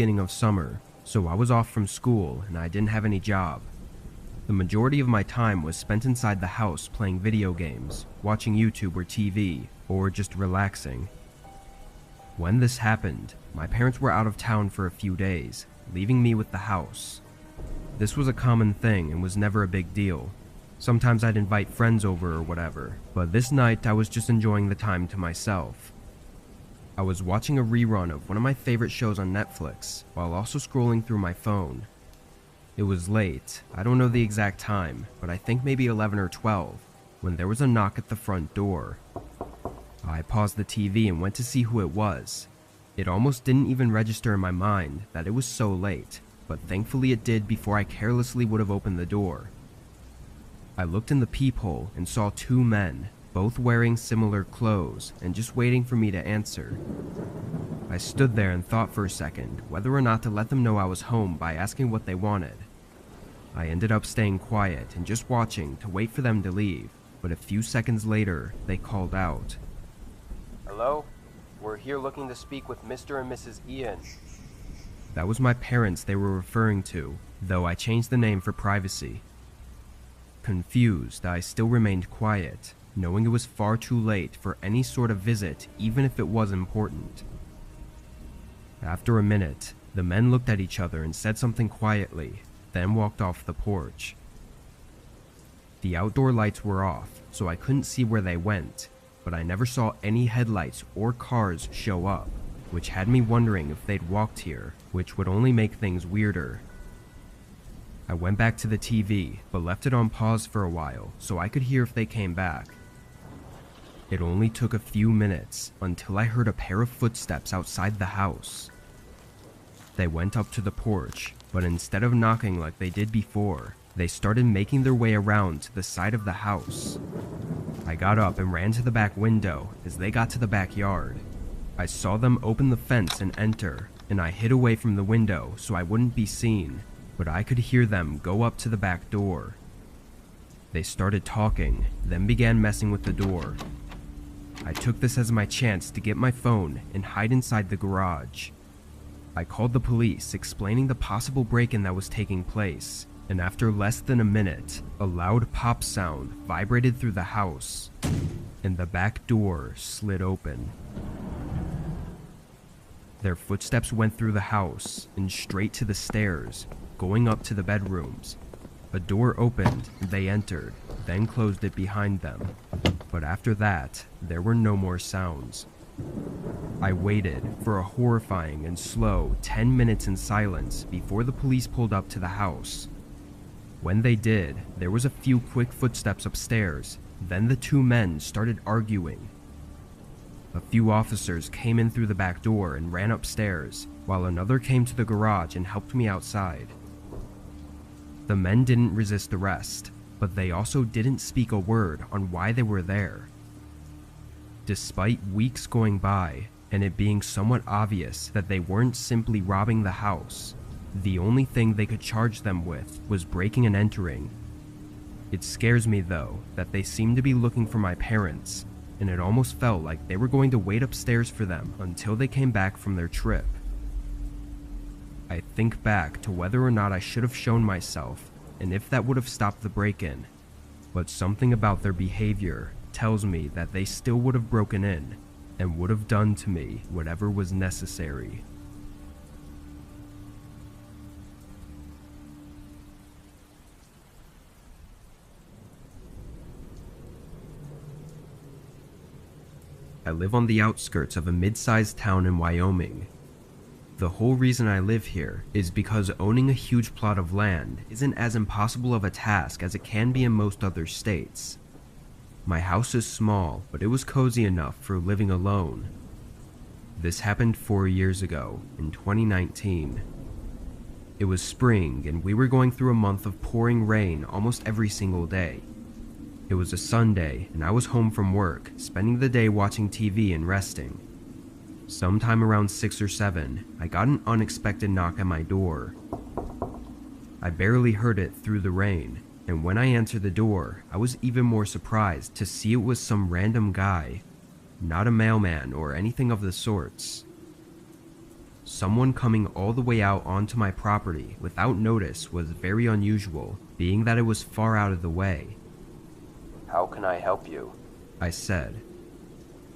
beginning of summer, so I was off from school and I didn't have any job. The majority of my time was spent inside the house playing video games, watching YouTube or TV, or just relaxing. When this happened, my parents were out of town for a few days, leaving me with the house. This was a common thing and was never a big deal. Sometimes I'd invite friends over or whatever, but this night I was just enjoying the time to myself. I was watching a rerun of one of my favorite shows on Netflix, while also scrolling through my phone. It was late, I don't know the exact time, but I think maybe 11 or 12, when there was a knock at the front door. I paused the TV and went to see who it was. It almost didn't even register in my mind that it was so late, but thankfully it did before I carelessly would have opened the door. I looked in the peephole and saw two men, both wearing similar clothes and just waiting for me to answer. I stood there and thought for a second whether or not to let them know I was home by asking what they wanted. I ended up staying quiet and just watching to wait for them to leave, but a few seconds later, they called out. "Hello? We're here looking to speak with Mr. and Mrs. Ian." That was my parents they were referring to, though I changed the name for privacy. Confused, I still remained quiet, knowing it was far too late for any sort of visit, even if it was important. After a minute, the men looked at each other and said something quietly, then walked off the porch. The outdoor lights were off, so I couldn't see where they went, but I never saw any headlights or cars show up, which had me wondering if they'd walked here, which would only make things weirder. I went back to the TV, but left it on pause for a while so I could hear if they came back. It only took a few minutes until I heard a pair of footsteps outside the house. They went up to the porch, but instead of knocking like they did before, they started making their way around to the side of the house. I got up and ran to the back window as they got to the backyard. I saw them open the fence and enter, and I hid away from the window so I wouldn't be seen, but I could hear them go up to the back door. They started talking, then began messing with the door. I took this as my chance to get my phone and hide inside the garage. I called the police, explaining the possible break-in that was taking place, and after less than a minute, a loud pop sound vibrated through the house, and the back door slid open. Their footsteps went through the house and straight to the stairs, going up to the bedrooms. A door opened, and they entered, then closed it behind them. But after that, there were no more sounds. I waited for a horrifying and slow 10 minutes in silence before the police pulled up to the house. When they did, there was a few quick footsteps upstairs, then the two men started arguing. A few officers came in through the back door and ran upstairs, while another came to the garage and helped me outside. The men didn't resist arrest, but they also didn't speak a word on why they were there. Despite weeks going by, and it being somewhat obvious that they weren't simply robbing the house, the only thing they could charge them with was breaking and entering. It scares me though, that they seemed to be looking for my parents, and it almost felt like they were going to wait upstairs for them until they came back from their trip. I think back to whether or not I should have shown myself, and if that would have stopped the break-in, but something about their behavior tells me that they still would have broken in, and would have done to me whatever was necessary. I live on the outskirts of a mid-sized town in Wyoming. The whole reason I live here is because owning a huge plot of land isn't as impossible of a task as it can be in most other states. My house is small, but it was cozy enough for living alone. This happened 4 years ago, in 2019. It was spring, and we were going through a month of pouring rain almost every single day. It was a Sunday, and I was home from work, spending the day watching TV and resting. Sometime around 6 or 7, I got an unexpected knock at my door. I barely heard it through the rain, and when I answered the door, I was even more surprised to see it was some random guy, not a mailman or anything of the sorts. Someone coming all the way out onto my property without notice was very unusual, being that it was far out of the way. "How can I help you?" I said.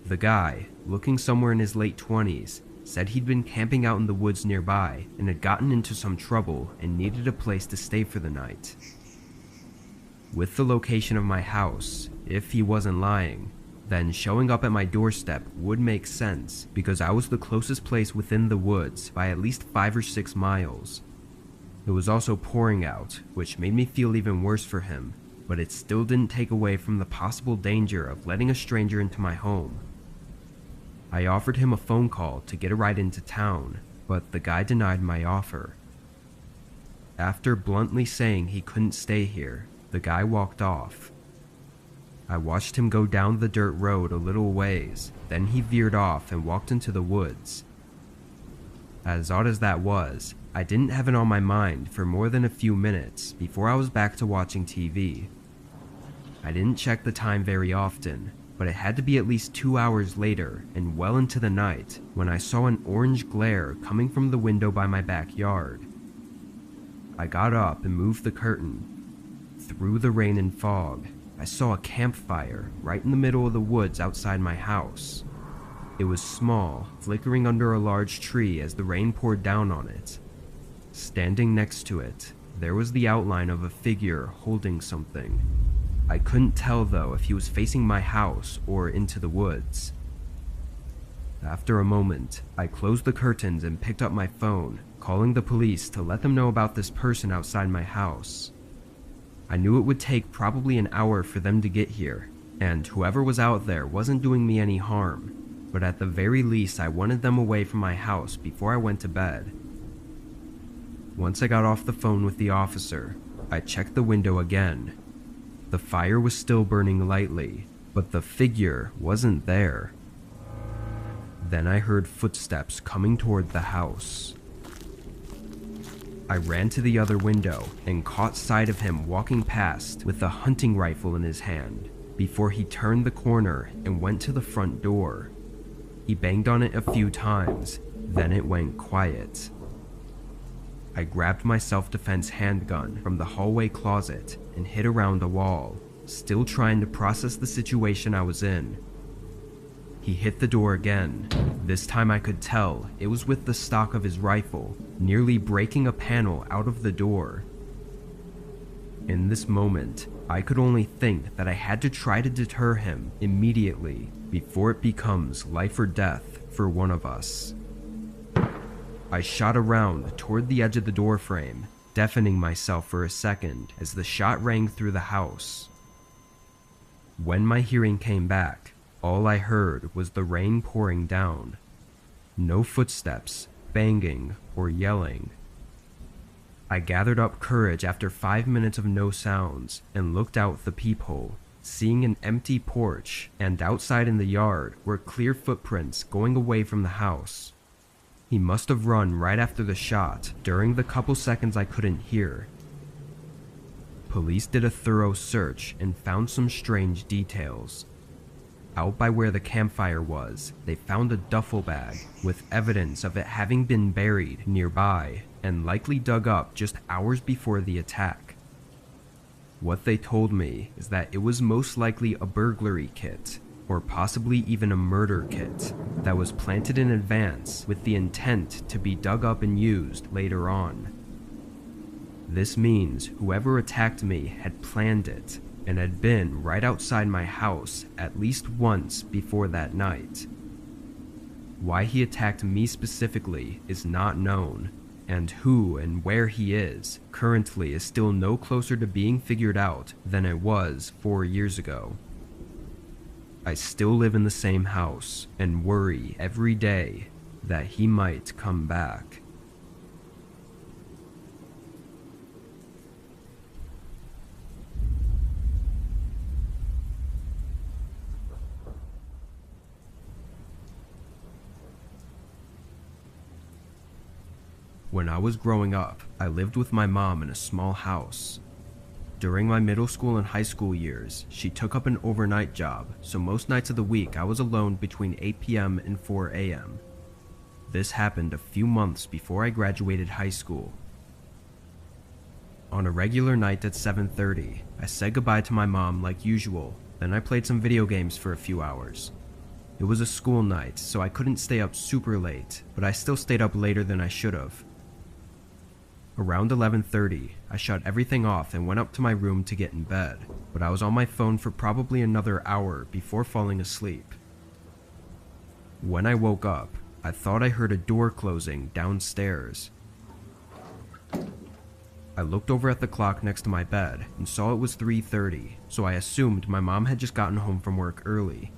The guy, looking somewhere in his late 20s, said he'd been camping out in the woods nearby and had gotten into some trouble and needed a place to stay for the night. With the location of my house, if he wasn't lying, then showing up at my doorstep would make sense because I was the closest place within the woods by at least 5 or 6 miles. It was also pouring out, which made me feel even worse for him, but it still didn't take away from the possible danger of letting a stranger into my home. I offered him a phone call to get a ride into town, but the guy denied my offer. After bluntly saying he couldn't stay here, the guy walked off. I watched him go down the dirt road a little ways, then he veered off and walked into the woods. As odd as that was, I didn't have it on my mind for more than a few minutes before I was back to watching TV. I didn't check the time very often, but it had to be at least 2 hours later and well into the night when I saw an orange glare coming from the window by my backyard. I got up and moved the curtain. Through the rain and fog, I saw a campfire right in the middle of the woods outside my house. It was small, flickering under a large tree as the rain poured down on it. Standing next to it, there was the outline of a figure holding something. I couldn't tell though if he was facing my house or into the woods. After a moment, I closed the curtains and picked up my phone, calling the police to let them know about this person outside my house. I knew it would take probably an hour for them to get here, and whoever was out there wasn't doing me any harm, but at the very least I wanted them away from my house before I went to bed. Once I got off the phone with the officer, I checked the window again. The fire was still burning lightly, but the figure wasn't there. Then I heard footsteps coming toward the house. I ran to the other window and caught sight of him walking past with a hunting rifle in his hand before he turned the corner and went to the front door. He banged on it a few times, then it went quiet. I grabbed my self-defense handgun from the hallway closet and hid around a wall, still trying to process the situation I was in. He hit the door again. This time I could tell it was with the stock of his rifle, nearly breaking a panel out of the door. In this moment, I could only think that I had to try to deter him immediately before it becomes life or death for one of us. I shot around toward the edge of the doorframe, deafening myself for a second as the shot rang through the house. When my hearing came back, all I heard was the rain pouring down. No footsteps, banging, or yelling. I gathered up courage after 5 minutes of no sounds and looked out the peephole, seeing an empty porch, and outside in the yard were clear footprints going away from the house. He must have run right after the shot during the couple seconds I couldn't hear. Police did a thorough search and found some strange details. Out by where the campfire was, they found a duffel bag with evidence of it having been buried nearby and likely dug up just hours before the attack. What they told me is that it was most likely a burglary kit, or possibly even a murder kit, that was planted in advance with the intent to be dug up and used later on. This means whoever attacked me had planned it and had been right outside my house at least once before that night. Why he attacked me specifically is not known, and who and where he is currently is still no closer to being figured out than it was 4 years ago. I still live in the same house and worry every day that he might come back. When I was growing up, I lived with my mom in a small house. During my middle school and high school years, she took up an overnight job, so most nights of the week I was alone between 8 p.m. and 4 a.m. This happened a few months before I graduated high school. On a regular night at 7:30, I said goodbye to my mom like usual, then I played some video games for a few hours. It was a school night, so I couldn't stay up super late, but I still stayed up later than I should have. Around 11:30, I shut everything off and went up to my room to get in bed, but I was on my phone for probably another hour before falling asleep. When I woke up, I thought I heard a door closing downstairs. I looked over at the clock next to my bed and saw it was 3:30, so I assumed my mom had just gotten home from work early.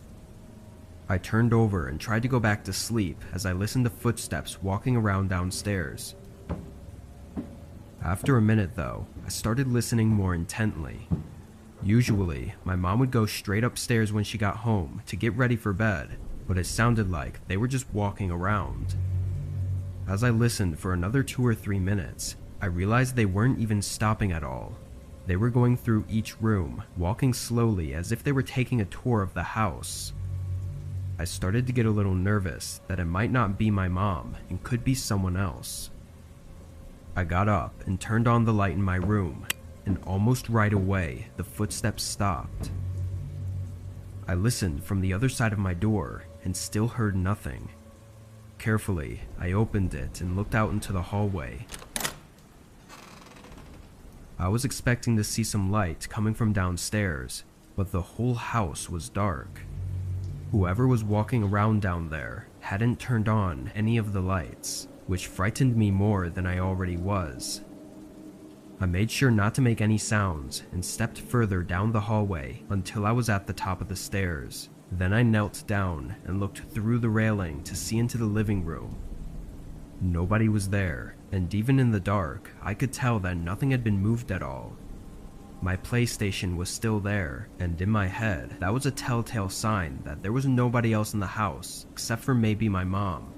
I turned over and tried to go back to sleep as I listened to footsteps walking around downstairs. After a minute though, I started listening more intently. Usually, my mom would go straight upstairs when she got home to get ready for bed, but it sounded like they were just walking around. As I listened for another 2 or 3 minutes, I realized they weren't even stopping at all. They were going through each room, walking slowly as if they were taking a tour of the house. I started to get a little nervous that it might not be my mom and could be someone else. I got up and turned on the light in my room, and almost right away, the footsteps stopped. I listened from the other side of my door and still heard nothing. Carefully, I opened it and looked out into the hallway. I was expecting to see some light coming from downstairs, but the whole house was dark. Whoever was walking around down there hadn't turned on any of the lights, which frightened me more than I already was. I made sure not to make any sounds and stepped further down the hallway until I was at the top of the stairs. Then I knelt down and looked through the railing to see into the living room. Nobody was there, and even in the dark, I could tell that nothing had been moved at all. My PlayStation was still there, and in my head, that was a telltale sign that there was nobody else in the house except for maybe my mom.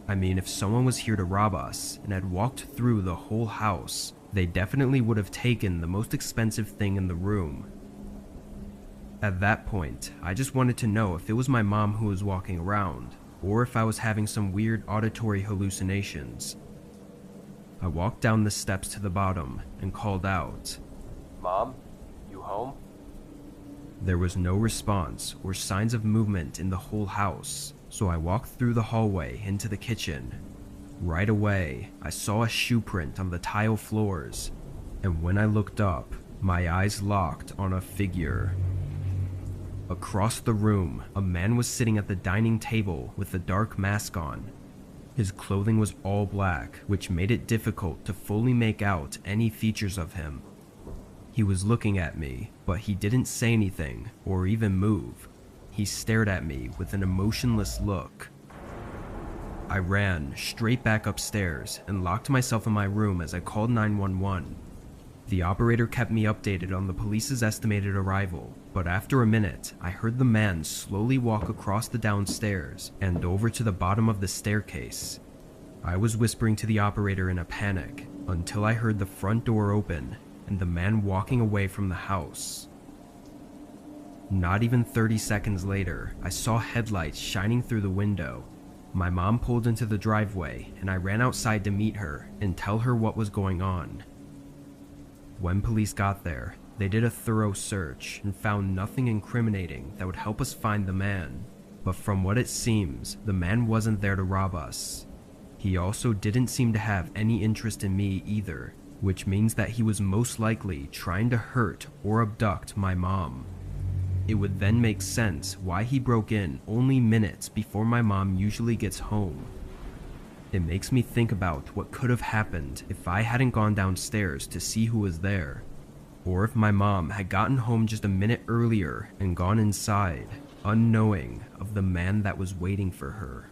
I mean, if someone was here to rob us and had walked through the whole house, they definitely would have taken the most expensive thing in the room. At that point, I just wanted to know if it was my mom who was walking around, or if I was having some weird auditory hallucinations. I walked down the steps to the bottom and called out, "Mom, you home?" There was no response or signs of movement in the whole house, so I walked through the hallway into the kitchen. Right away, I saw a shoe print on the tile floors, and when I looked up, my eyes locked on a figure. Across the room, a man was sitting at the dining table with a dark mask on. His clothing was all black, which made it difficult to fully make out any features of him. He was looking at me, but he didn't say anything or even move. He stared at me with an emotionless look. I ran straight back upstairs and locked myself in my room as I called 911. The operator kept me updated on the police's estimated arrival, but after a minute, I heard the man slowly walk across the downstairs and over to the bottom of the staircase. I was whispering to the operator in a panic until I heard the front door open and the man walking away from the house. Not even 30 seconds later, I saw headlights shining through the window. My mom pulled into the driveway and I ran outside to meet her and tell her what was going on. When police got there, they did a thorough search and found nothing incriminating that would help us find the man. But from what it seems, the man wasn't there to rob us. He also didn't seem to have any interest in me either, which means that he was most likely trying to hurt or abduct my mom. It would then make sense why he broke in only minutes before my mom usually gets home. It makes me think about what could have happened if I hadn't gone downstairs to see who was there, or if my mom had gotten home just a minute earlier and gone inside, unknowing of the man that was waiting for her.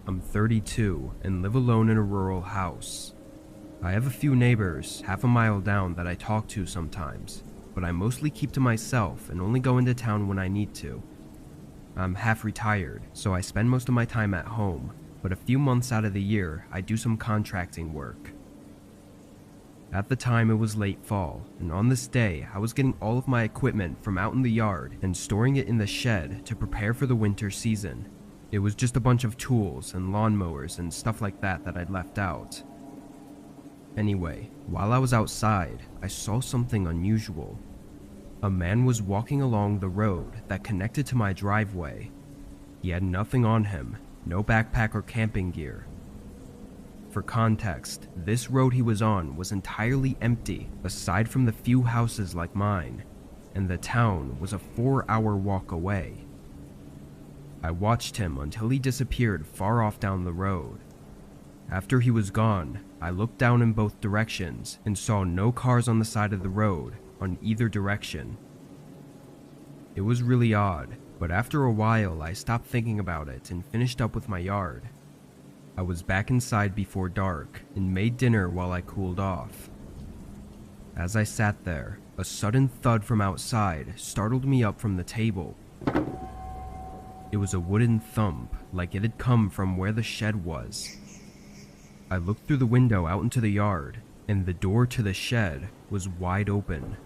I'm 32 and live alone in a rural house. I have a few neighbors half a mile down that I talk to sometimes, but I mostly keep to myself and only go into town when I need to. I'm half retired, so I spend most of my time at home, but a few months out of the year I do some contracting work. At the time it was late fall, and on this day I was getting all of my equipment from out in the yard and storing it in the shed to prepare for the winter season. It was just a bunch of tools and lawnmowers and stuff like that I'd left out. Anyway, while I was outside, I saw something unusual. A man was walking along the road that connected to my driveway. He had nothing on him, no backpack or camping gear. For context, this road he was on was entirely empty aside from the few houses like mine, and the town was a 4-hour walk away. I watched him until he disappeared far off down the road. After he was gone, I looked down in both directions and saw no cars on the side of the road on either direction. It was really odd, but after a while I stopped thinking about it and finished up with my yard. I was back inside before dark and made dinner while I cooled off. As I sat there, a sudden thud from outside startled me up from the table. It was a wooden thump, like it had come from where the shed was. I looked through the window out into the yard, and the door to the shed was wide open.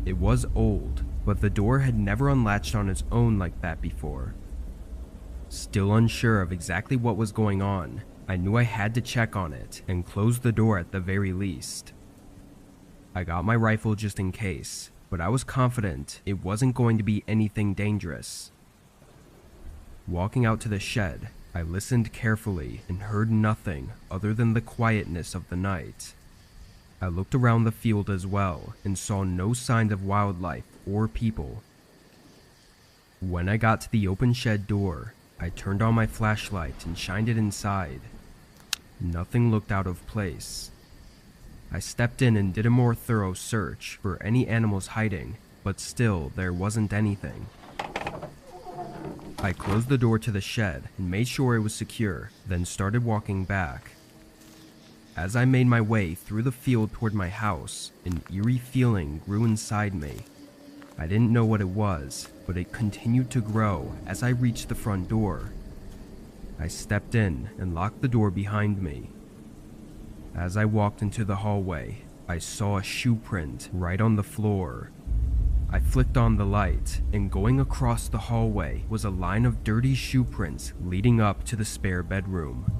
It was old, but the door had never unlatched on its own like that before. Still unsure of exactly what was going on, I knew I had to check on it and close the door at the very least. I got my rifle just in case, but I was confident it wasn't going to be anything dangerous. Walking out to the shed, I listened carefully and heard nothing other than the quietness of the night. I looked around the field as well and saw no signs of wildlife or people. When I got to the open shed door, I turned on my flashlight and shined it inside. Nothing looked out of place. I stepped in and did a more thorough search for any animals hiding, but still there wasn't anything. I closed the door to the shed and made sure it was secure, then started walking back. As I made my way through the field toward my house, an eerie feeling grew inside me. I didn't know what it was, but it continued to grow as I reached the front door. I stepped in and locked the door behind me. As I walked into the hallway, I saw a shoe print right on the floor. I flicked on the light, and going across the hallway was a line of dirty shoe prints leading up to the spare bedroom.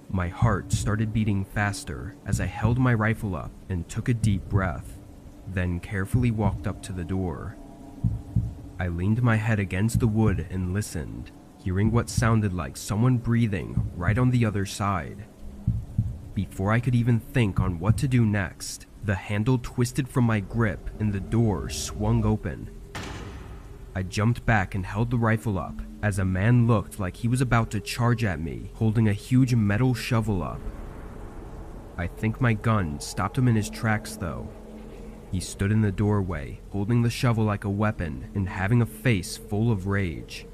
My heart started beating faster as I held my rifle up and took a deep breath, then carefully walked up to the door. I leaned my head against the wood and listened, hearing what sounded like someone breathing right on the other side. Before I could even think on what to do next, the handle twisted from my grip and the door swung open. I jumped back and held the rifle up as a man looked like he was about to charge at me, holding a huge metal shovel up. I think my gun stopped him in his tracks though. He stood in the doorway, holding the shovel like a weapon and having a face full of rage.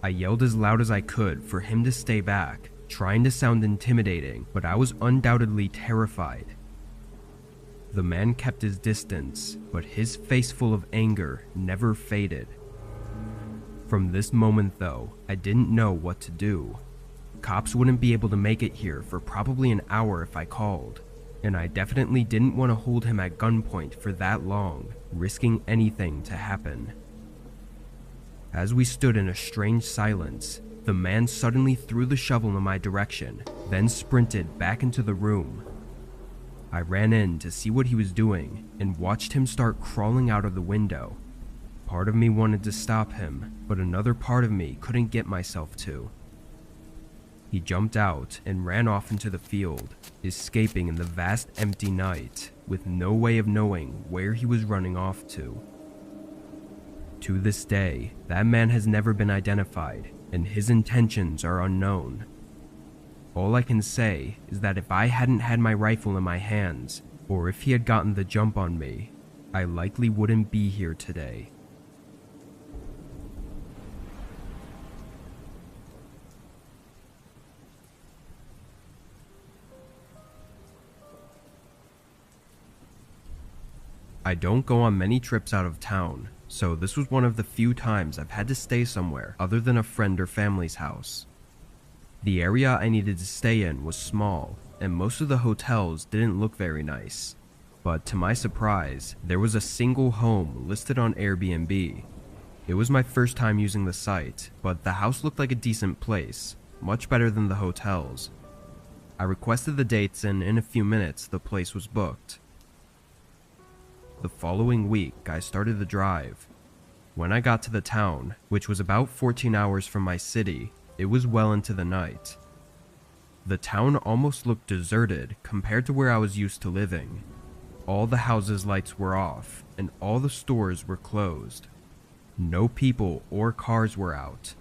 I yelled as loud as I could for him to stay back, trying to sound intimidating, but I was undoubtedly terrified. The man kept his distance, but his face full of anger never faded. From this moment though, I didn't know what to do. Cops wouldn't be able to make it here for probably an hour if I called, and I definitely didn't want to hold him at gunpoint for that long, risking anything to happen. As we stood in a strange silence, the man suddenly threw the shovel in my direction, then sprinted back into the room. I ran in to see what he was doing and watched him start crawling out of the window. Part of me wanted to stop him, but another part of me couldn't get myself to. He jumped out and ran off into the field, escaping in the vast empty night, with no way of knowing where he was running off to. To this day, that man has never been identified, and his intentions are unknown. All I can say is that if I hadn't had my rifle in my hands, or if he had gotten the jump on me, I likely wouldn't be here today. I don't go on many trips out of town, so this was one of the few times I've had to stay somewhere other than a friend or family's house. The area I needed to stay in was small, and most of the hotels didn't look very nice. But to my surprise, there was a single home listed on Airbnb. It was my first time using the site, but the house looked like a decent place, much better than the hotels. I requested the dates and in a few minutes the place was booked. The following week, I started the drive. When I got to the town, which was about 14 hours from my city, it was well into the night. The town almost looked deserted compared to where I was used to living. All the houses' lights were off, and all the stores were closed. No people or cars were out.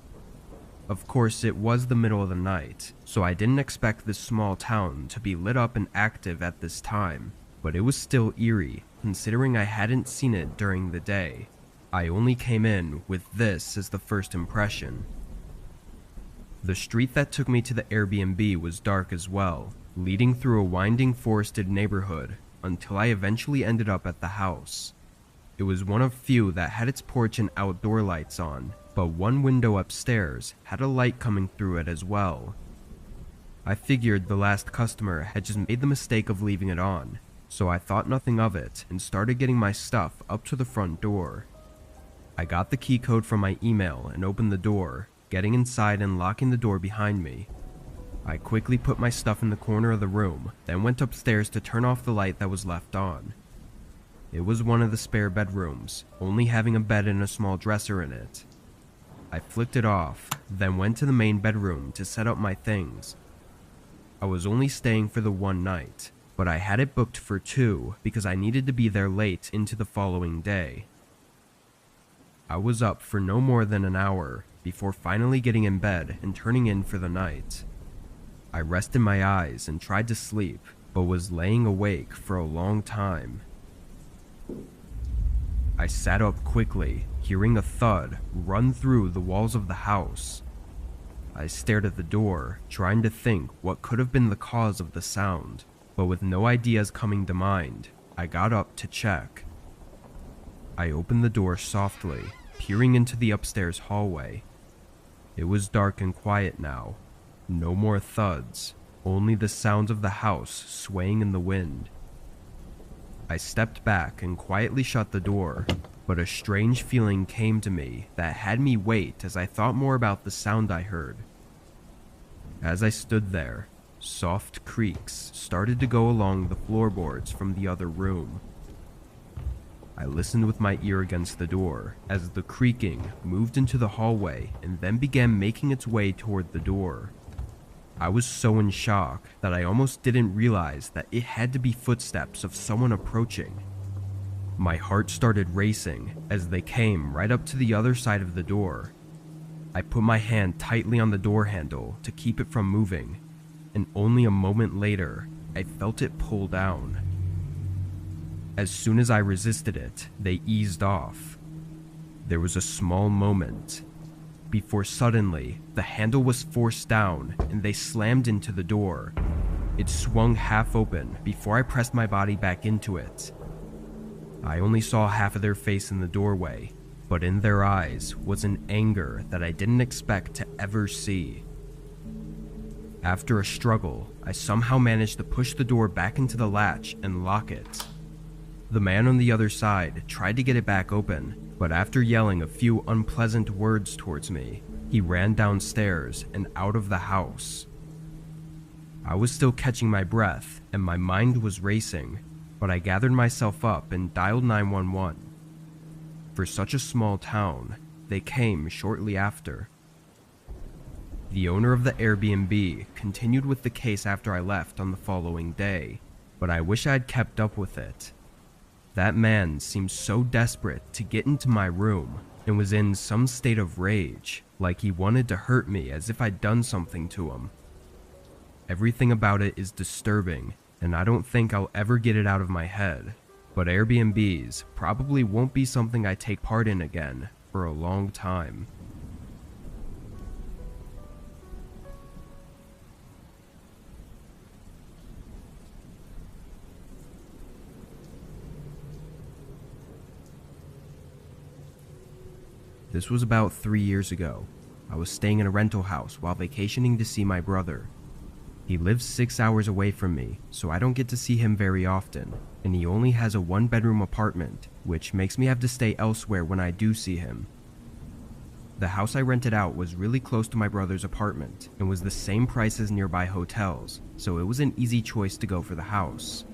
Of course, it was the middle of the night, so I didn't expect this small town to be lit up and active at this time, but it was still eerie, considering I hadn't seen it during the day. I only came in with this as the first impression. The street that took me to the Airbnb was dark as well, leading through a winding forested neighborhood until I eventually ended up at the house. It was one of few that had its porch and outdoor lights on, but one window upstairs had a light coming through it as well. I figured the last customer had just made the mistake of leaving it on, so I thought nothing of it and started getting my stuff up to the front door. I got the key code from my email and opened the door, getting inside and locking the door behind me. I quickly put my stuff in the corner of the room, then went upstairs to turn off the light that was left on. It was one of the spare bedrooms, only having a bed and a small dresser in it. I flicked it off, then went to the main bedroom to set up my things. I was only staying for the one night, but I had it booked for 2 because I needed to be there late into the following day. I was up for no more than an hour before finally getting in bed and turning in for the night. I rested my eyes and tried to sleep, but was laying awake for a long time. I sat up quickly, hearing a thud run through the walls of the house. I stared at the door, trying to think what could have been the cause of the sound, but with no ideas coming to mind, I got up to check. I opened the door softly, peering into the upstairs hallway. It was dark and quiet now. No more thuds, only the sounds of the house swaying in the wind. I stepped back and quietly shut the door, but a strange feeling came to me that had me wait as I thought more about the sound I heard. As I stood there, soft creaks started to go along the floorboards from the other room. I listened with my ear against the door as the creaking moved into the hallway and then began making its way toward the door. I was so in shock that I almost didn't realize that it had to be footsteps of someone approaching. My heart started racing as they came right up to the other side of the door. I put my hand tightly on the door handle to keep it from moving, and only a moment later, I felt it pull down. As soon as I resisted it, they eased off. There was a small moment before suddenly the handle was forced down and they slammed into the door. It swung half open before I pressed my body back into it. I only saw half of their face in the doorway, but in their eyes was an anger that I didn't expect to ever see. After a struggle, I somehow managed to push the door back into the latch and lock it. The man on the other side tried to get it back open, but after yelling a few unpleasant words towards me, he ran downstairs and out of the house. I was still catching my breath and my mind was racing, but I gathered myself up and dialed 911. For such a small town, they came shortly after. The owner of the Airbnb continued with the case after I left on the following day, but I wish I had kept up with it. That man seemed so desperate to get into my room and was in some state of rage, like he wanted to hurt me as if I'd done something to him. Everything about it is disturbing, and I don't think I'll ever get it out of my head, but Airbnbs probably won't be something I take part in again for a long time. This was about 3 years ago. I was staying in a rental house while vacationing to see my brother. He lives 6 hours away from me, so I don't get to see him very often, and he only has a 1-bedroom apartment, which makes me have to stay elsewhere when I do see him. The house I rented out was really close to my brother's apartment and was the same price as nearby hotels, so it was an easy choice to go for the house.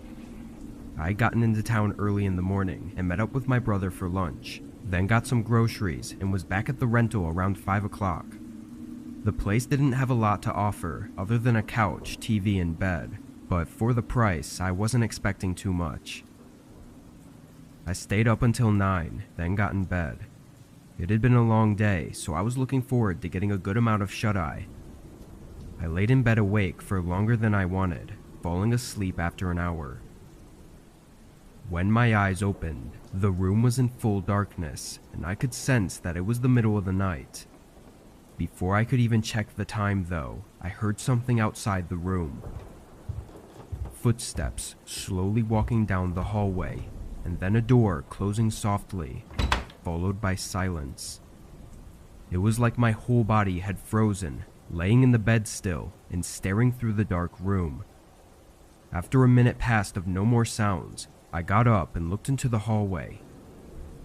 I had gotten into town early in the morning and met up with my brother for lunch, then got some groceries and was back at the rental around 5 o'clock. The place didn't have a lot to offer other than a couch, TV, and bed, but for the price, I wasn't expecting too much. I stayed up until 9, then got in bed. It had been a long day, so I was looking forward to getting a good amount of shut-eye. I laid in bed awake for longer than I wanted, falling asleep after an hour. When my eyes opened, the room was in full darkness, and I could sense that it was the middle of the night. Before I could even check the time, though, I heard something outside the room. Footsteps slowly walking down the hallway, and then a door closing softly, followed by silence. It was like my whole body had frozen, laying in the bed still and staring through the dark room. After a minute passed of no more sounds, I got up and looked into the hallway.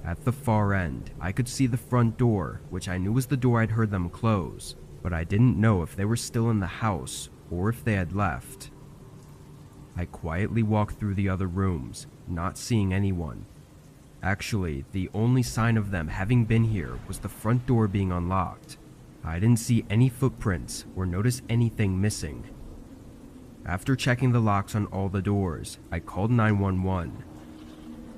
At the far end, I could see the front door, which I knew was the door I'd heard them close, but I didn't know if they were still in the house or if they had left. I quietly walked through the other rooms, not seeing anyone. Actually, the only sign of them having been here was the front door being unlocked. I didn't see any footprints or notice anything missing. After checking the locks on all the doors, I called 911.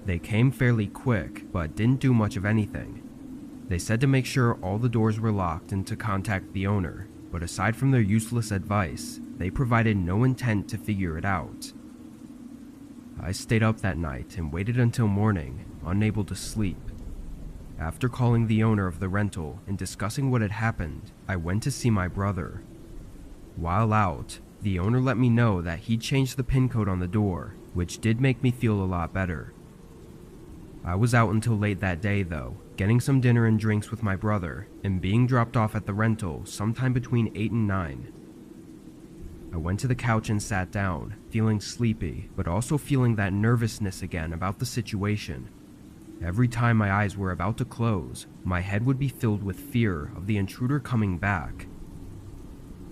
They came fairly quick, but didn't do much of anything. They said to make sure all the doors were locked and to contact the owner, but aside from their useless advice, they provided no intent to figure it out. I stayed up that night and waited until morning, unable to sleep. After calling the owner of the rental and discussing what had happened, I went to see my brother. While out, the owner let me know that he'd changed the PIN code on the door, which did make me feel a lot better. I was out until late that day though, getting some dinner and drinks with my brother, and being dropped off at the rental sometime between 8 and 9. I went to the couch and sat down, feeling sleepy, but also feeling that nervousness again about the situation. Every time my eyes were about to close, my head would be filled with fear of the intruder coming back.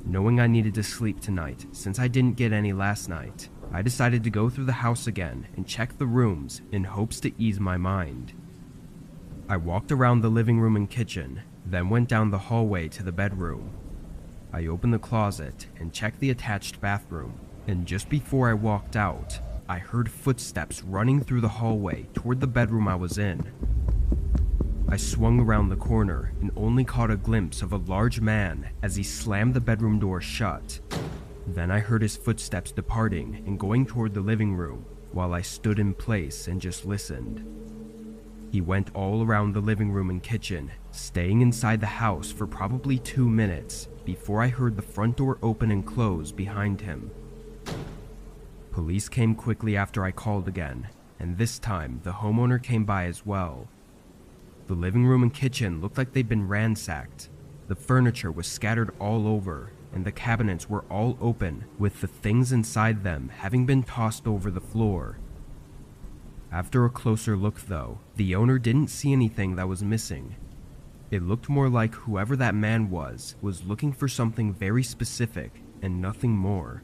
Knowing I needed to sleep tonight, since I didn't get any last night, I decided to go through the house again and check the rooms in hopes to ease my mind. I walked around the living room and kitchen, then went down the hallway to the bedroom. I opened the closet and checked the attached bathroom, and just before I walked out, I heard footsteps running through the hallway toward the bedroom I was in. I swung around the corner and only caught a glimpse of a large man as he slammed the bedroom door shut. Then I heard his footsteps departing and going toward the living room, while I stood in place and just listened. He went all around the living room and kitchen, staying inside the house for probably 2 minutes before I heard the front door open and close behind him. Police came quickly after I called again, and this time the homeowner came by as well. The living room and kitchen looked like they'd been ransacked. The furniture was scattered all over, and the cabinets were all open, with the things inside them having been tossed over the floor. After a closer look though, the owner didn't see anything that was missing. It looked more like whoever that man was looking for something very specific and nothing more.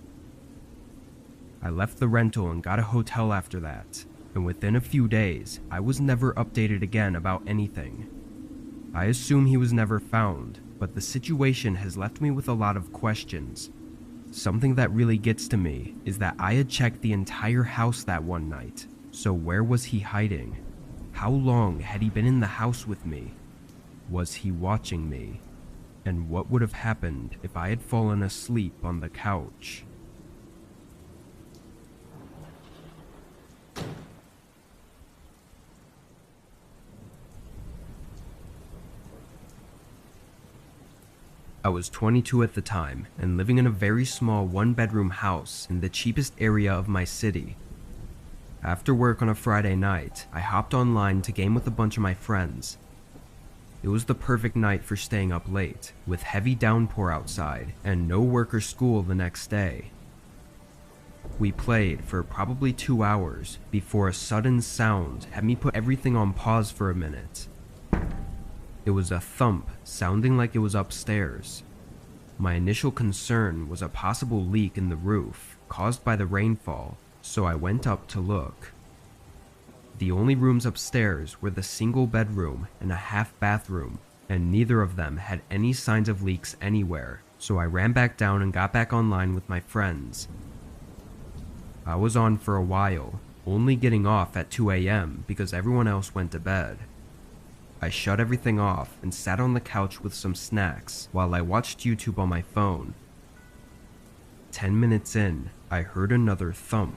I left the rental and got a hotel after that, and within a few days, I was never updated again about anything. I assume he was never found, but the situation has left me with a lot of questions. Something that really gets to me is that I had checked the entire house that one night, so where was he hiding? How long had he been in the house with me? Was he watching me? And what would have happened if I had fallen asleep on the couch? I was 22 at the time and living in a very small 1-bedroom house in the cheapest area of my city. After work on a Friday night, I hopped online to game with a bunch of my friends. It was the perfect night for staying up late, with heavy downpour outside and no work or school the next day. We played for probably 2 hours before a sudden sound had me put everything on pause for a minute. It was a thump sounding like it was upstairs. My initial concern was a possible leak in the roof caused by the rainfall, so I went up to look. The only rooms upstairs were the single bedroom and a half bathroom, and neither of them had any signs of leaks anywhere, so I ran back down and got back online with my friends. I was on for a while, only getting off at 2 a.m. because everyone else went to bed. I shut everything off and sat on the couch with some snacks while I watched YouTube on my phone. 10 minutes in, I heard another thump.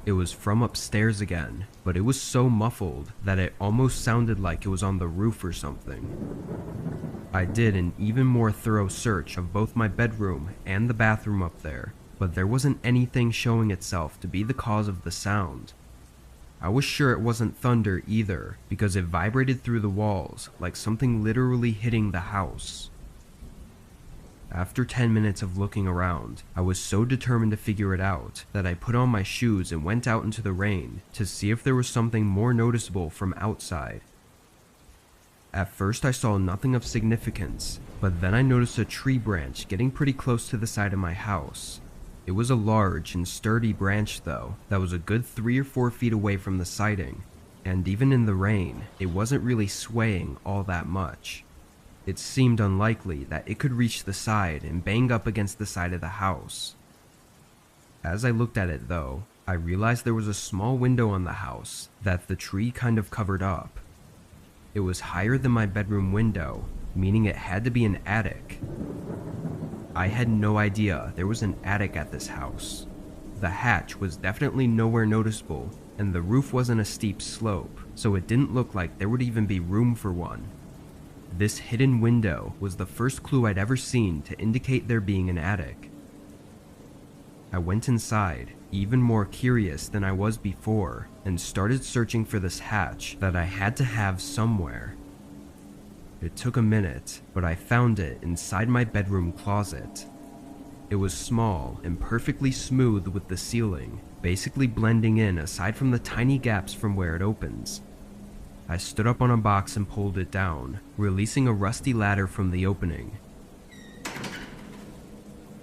It was from upstairs again, but it was so muffled that it almost sounded like it was on the roof or something. I did an even more thorough search of both my bedroom and the bathroom up there, but there wasn't anything showing itself to be the cause of the sound. I was sure it wasn't thunder either, because it vibrated through the walls like something literally hitting the house. After 10 minutes of looking around, I was so determined to figure it out that I put on my shoes and went out into the rain to see if there was something more noticeable from outside. At first I saw nothing of significance, but then I noticed a tree branch getting pretty close to the side of my house. It was a large and sturdy branch though, that was a good 3 or 4 feet away from the siding, and even in the rain, it wasn't really swaying all that much. It seemed unlikely that it could reach the side and bang up against the side of the house. As I looked at it though, I realized there was a small window on the house that the tree kind of covered up. It was higher than my bedroom window, meaning it had to be an attic. I had no idea there was an attic at this house. The hatch was definitely nowhere noticeable, and the roof wasn't a steep slope, so it didn't look like there would even be room for one. This hidden window was the first clue I'd ever seen to indicate there being an attic. I went inside, even more curious than I was before, and started searching for this hatch that I had to have somewhere. It took a minute, but I found it inside my bedroom closet. It was small and perfectly smooth with the ceiling, basically blending in aside from the tiny gaps from where it opens. I stood up on a box and pulled it down, releasing a rusty ladder from the opening.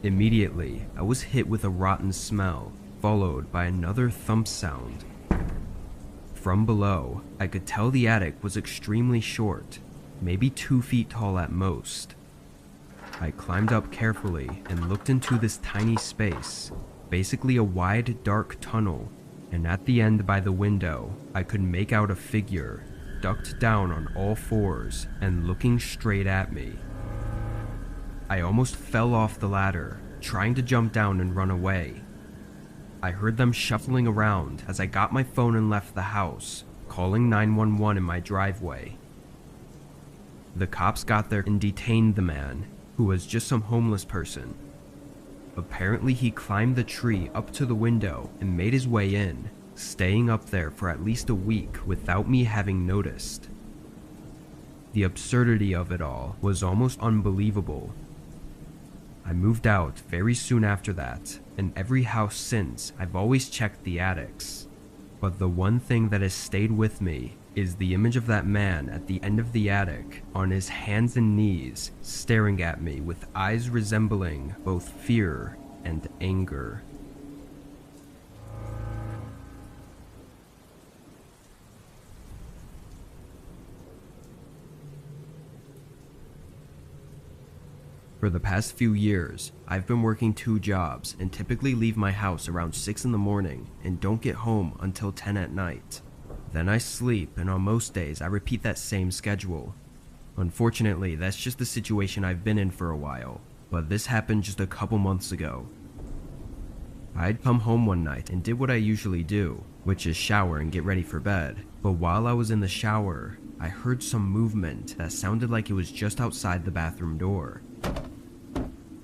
Immediately, I was hit with a rotten smell, followed by another thump sound. From below, I could tell the attic was extremely short, maybe 2 feet tall at most. I climbed up carefully and looked into this tiny space, basically a wide, dark tunnel, and at the end by the window, I could make out a figure, ducked down on all fours and looking straight at me. I almost fell off the ladder, trying to jump down and run away. I heard them shuffling around as I got my phone and left the house, calling 911 in my driveway. The cops got there and detained the man, who was just some homeless person. Apparently he climbed the tree up to the window and made his way in, staying up there for at least a week without me having noticed. The absurdity of it all was almost unbelievable. I moved out very soon after that, and every house since I've always checked the attics. But the one thing that has stayed with me is the image of that man at the end of the attic, on his hands and knees, staring at me with eyes resembling both fear and anger. For the past few years, I've been working 2 jobs and typically leave my house around 6 in the morning and don't get home until 10 at night. Then I sleep, and on most days I repeat that same schedule. Unfortunately, that's just the situation I've been in for a while, but this happened just a couple months ago. I'd come home one night and did what I usually do, which is shower and get ready for bed, but while I was in the shower, I heard some movement that sounded like it was just outside the bathroom door.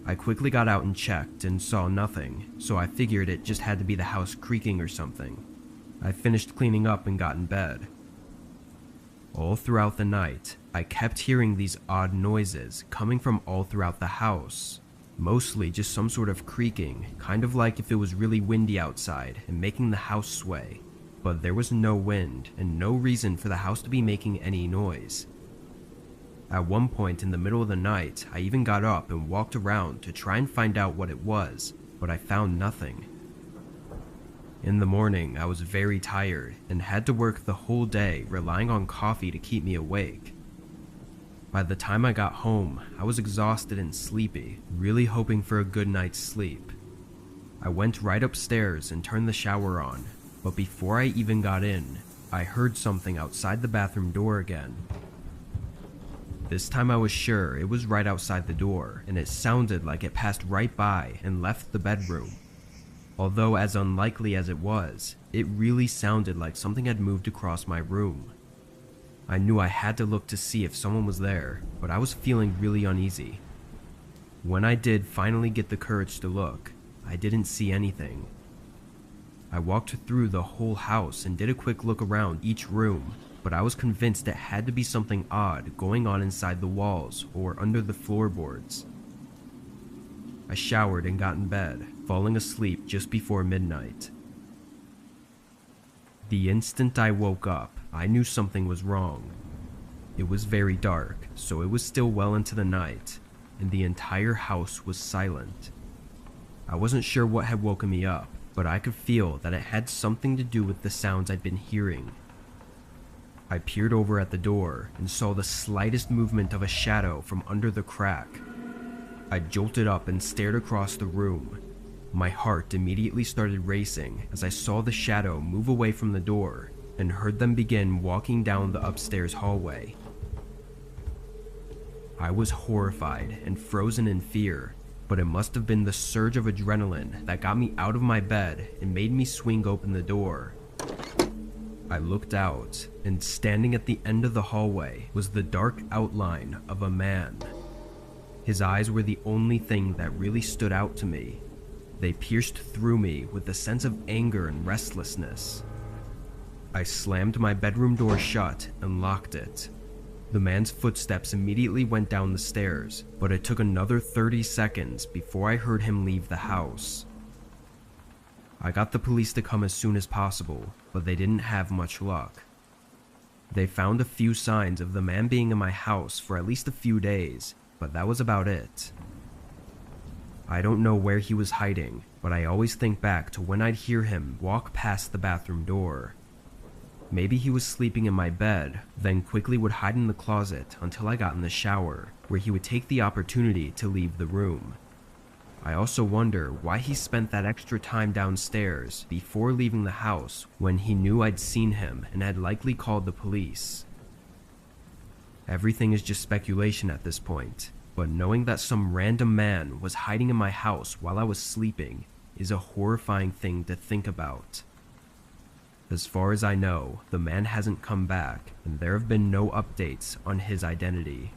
I quickly got out and checked and saw nothing, so I figured it just had to be the house creaking or something. I finished cleaning up and got in bed. All throughout the night, I kept hearing these odd noises coming from all throughout the house. Mostly just some sort of creaking, kind of like if it was really windy outside and making the house sway. But there was no wind and no reason for the house to be making any noise. At one point in the middle of the night, I even got up and walked around to try and find out what it was, but I found nothing. In the morning, I was very tired and had to work the whole day relying on coffee to keep me awake. By the time I got home, I was exhausted and sleepy, really hoping for a good night's sleep. I went right upstairs and turned the shower on, but before I even got in, I heard something outside the bathroom door again. This time I was sure it was right outside the door, and it sounded like it passed right by and left the bedroom. Although as unlikely as it was, it really sounded like something had moved across my room. I knew I had to look to see if someone was there, but I was feeling really uneasy. When I did finally get the courage to look, I didn't see anything. I walked through the whole house and did a quick look around each room, but I was convinced it had to be something odd going on inside the walls or under the floorboards. I showered and got in bed, falling asleep just before midnight. The instant I woke up, I knew something was wrong. It was very dark, so it was still well into the night, and the entire house was silent. I wasn't sure what had woken me up, but I could feel that it had something to do with the sounds I'd been hearing. I peered over at the door and saw the slightest movement of a shadow from under the crack. I jolted up and stared across the room. My heart immediately started racing as I saw the shadow move away from the door and heard them begin walking down the upstairs hallway. I was horrified and frozen in fear, but it must have been the surge of adrenaline that got me out of my bed and made me swing open the door. I looked out, and standing at the end of the hallway was the dark outline of a man. His eyes were the only thing that really stood out to me. They pierced through me with a sense of anger and restlessness. I slammed my bedroom door shut and locked it. The man's footsteps immediately went down the stairs, but it took another 30 seconds before I heard him leave the house. I got the police to come as soon as possible, but they didn't have much luck. They found a few signs of the man being in my house for at least a few days, but that was about it. I don't know where he was hiding, but I always think back to when I'd hear him walk past the bathroom door. Maybe he was sleeping in my bed, then quickly would hide in the closet until I got in the shower, where he would take the opportunity to leave the room. I also wonder why he spent that extra time downstairs before leaving the house when he knew I'd seen him and had likely called the police. Everything is just speculation at this point, but knowing that some random man was hiding in my house while I was sleeping is a horrifying thing to think about. As far as I know, the man hasn't come back, and there have been no updates on his identity.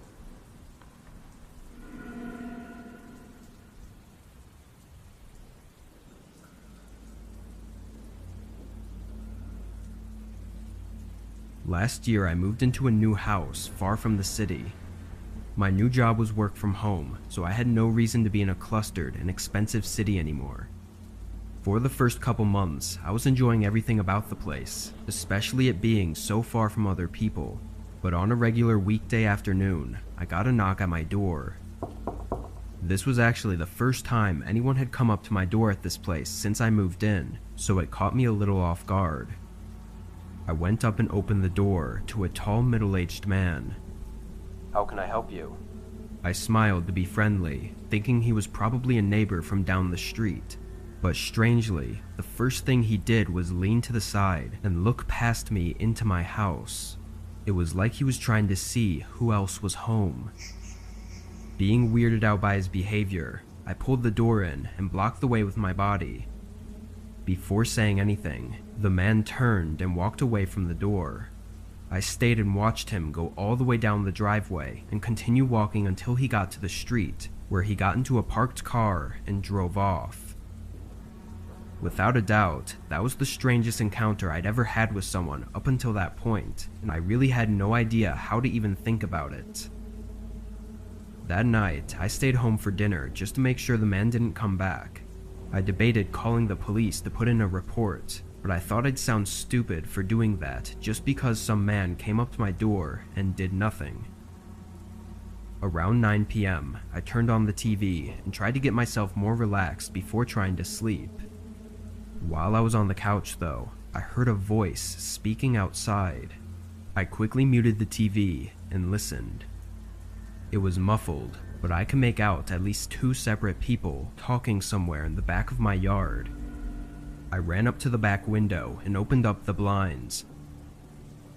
Last year, I moved into a new house far from the city. My new job was work from home, so I had no reason to be in a clustered and expensive city anymore. For the first couple months, I was enjoying everything about the place, especially it being so far from other people. But on a regular weekday afternoon, I got a knock at my door. This was actually the first time anyone had come up to my door at this place since I moved in, so it caught me a little off guard. I went up and opened the door to a tall middle-aged man. "How can I help you?" I smiled to be friendly, thinking he was probably a neighbor from down the street. But strangely, the first thing he did was lean to the side and look past me into my house. It was like he was trying to see who else was home. Being weirded out by his behavior, I pulled the door in and blocked the way with my body. Before saying anything, the man turned and walked away from the door. I stayed and watched him go all the way down the driveway and continue walking until he got to the street, where he got into a parked car and drove off. Without a doubt, that was the strangest encounter I'd ever had with someone up until that point, and I really had no idea how to even think about it. That night, I stayed home for dinner just to make sure the man didn't come back. I debated calling the police to put in a report, but I thought I'd sound stupid for doing that just because some man came up to my door and did nothing. Around 9 p.m., I turned on the TV and tried to get myself more relaxed before trying to sleep. While I was on the couch though, I heard a voice speaking outside. I quickly muted the TV and listened. It was muffled, but I could make out at least 2 separate people talking somewhere in the back of my yard. I ran up to the back window and opened up the blinds.